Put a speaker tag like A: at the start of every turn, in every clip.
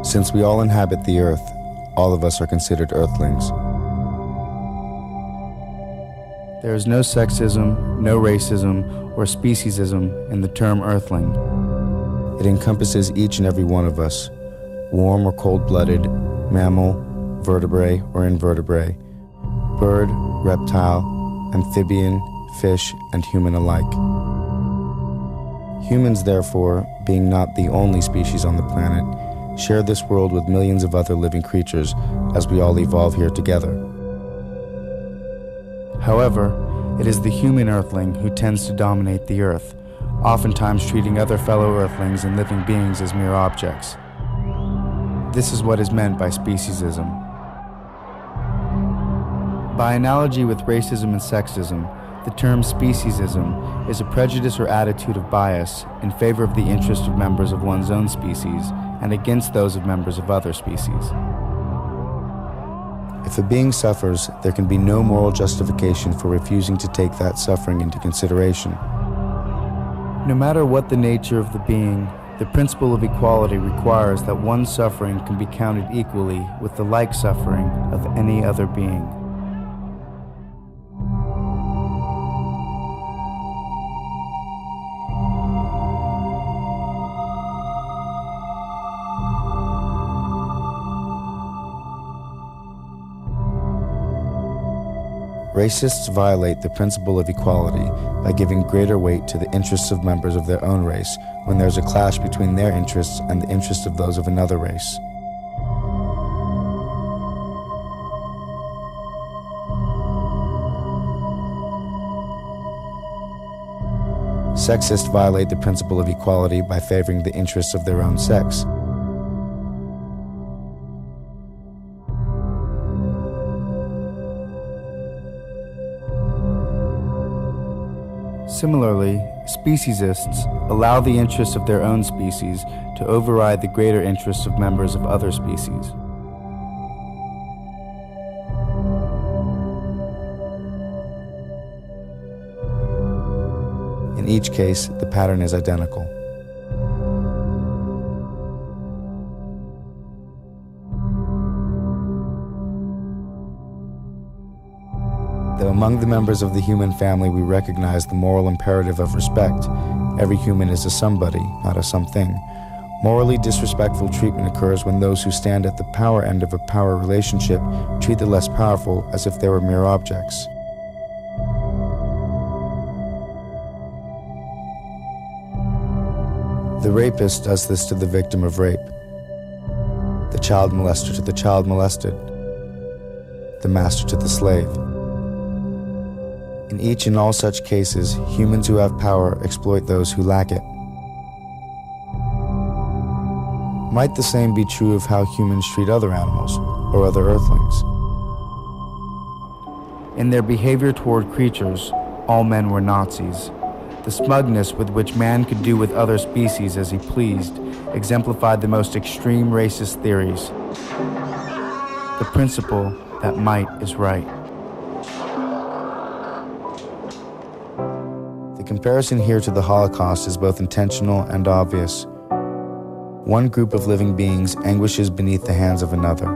A: Since we all inhabit the earth, all of us are considered Earthlings. There is no sexism, no racism, or speciesism in the term Earthling. It encompasses each and every one of us, warm or cold-blooded, mammal, vertebrate or invertebrate, bird, reptile, amphibian, fish, and human alike. Humans, therefore, being not the only species on the planet, share this world with millions of other living creatures as we all evolve here together. However, it is the human Earthling who tends to dominate the Earth, oftentimes treating other fellow Earthlings and living beings as mere objects. This is what is meant by speciesism. By analogy with racism and sexism, the term speciesism is a prejudice or attitude of bias in favor of the interest of members of one's own species and against those of members of other species. If a being suffers, there can be no moral justification for refusing to take that suffering into consideration. No matter what the nature of the being, the principle of equality requires that one's suffering can be counted equally with the like suffering of any other being. Racists violate the principle of equality by giving greater weight to the interests of members of their own race when there's a clash between their interests and the interests of those of another race. Sexists violate the principle of equality by favoring the interests of their own sex. Similarly, speciesists allow the interests of their own species to override the greater interests of members of other species. In each case, the pattern is identical. Though among the members of the human family we recognize the moral imperative of respect, every human is a somebody, not a something. Morally disrespectful treatment occurs when those who stand at the power end of a power relationship treat the less powerful as if they were mere objects. The rapist does this to the victim of rape, the child molester to the child molested, the master to the slave. In each and all such cases, humans who have power exploit those who lack it. Might the same be true of how humans treat other animals or other Earthlings? In their behavior toward creatures, all men were Nazis. The smugness with which man could do with other species as he pleased exemplified the most extreme racist theories. The principle that might is right. The comparison here to the Holocaust is both intentional and obvious. One group of living beings anguishes beneath the hands of another.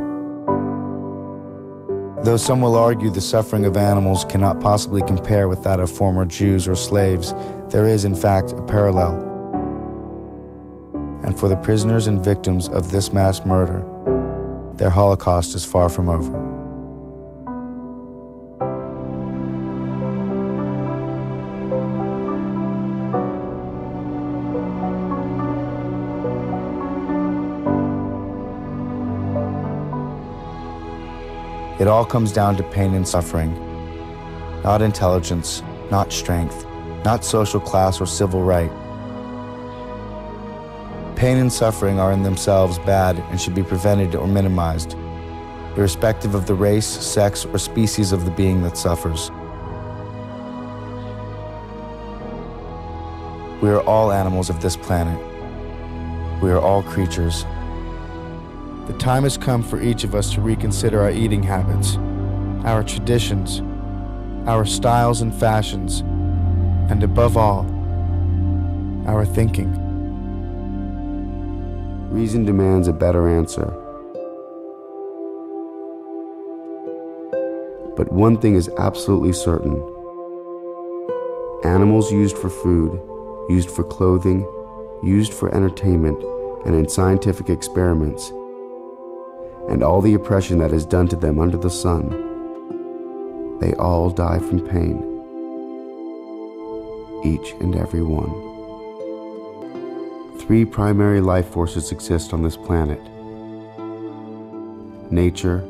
A: Though some will argue the suffering of animals cannot possibly compare with that of former Jews or slaves, there is in fact a parallel. And for the prisoners and victims of this mass murder, their Holocaust is far from over. It all comes down to pain and suffering, not intelligence, not strength, not social class or civil right. Pain and suffering are in themselves bad and should be prevented or minimized, irrespective of the race, sex, or species of the being that suffers. We are all animals of this planet. We are all creatures. The time has come for each of us to reconsider our eating habits, our traditions, our styles and fashions, and above all, our thinking. Reason demands a better answer. But one thing is absolutely certain. Animals used for food, used for clothing, used for entertainment, and in scientific experiments, and all the oppression that is done to them under the sun, they all die from pain. Each and every one. 3 primary life forces exist on this planet: nature,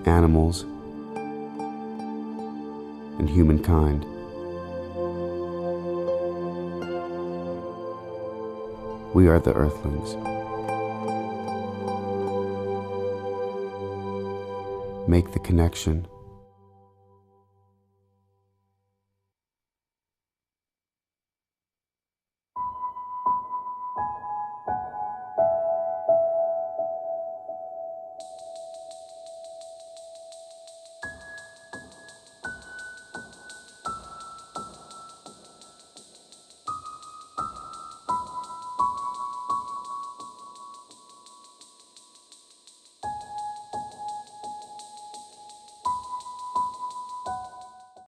A: animals, and humankind. We are the Earthlings. Make the connection.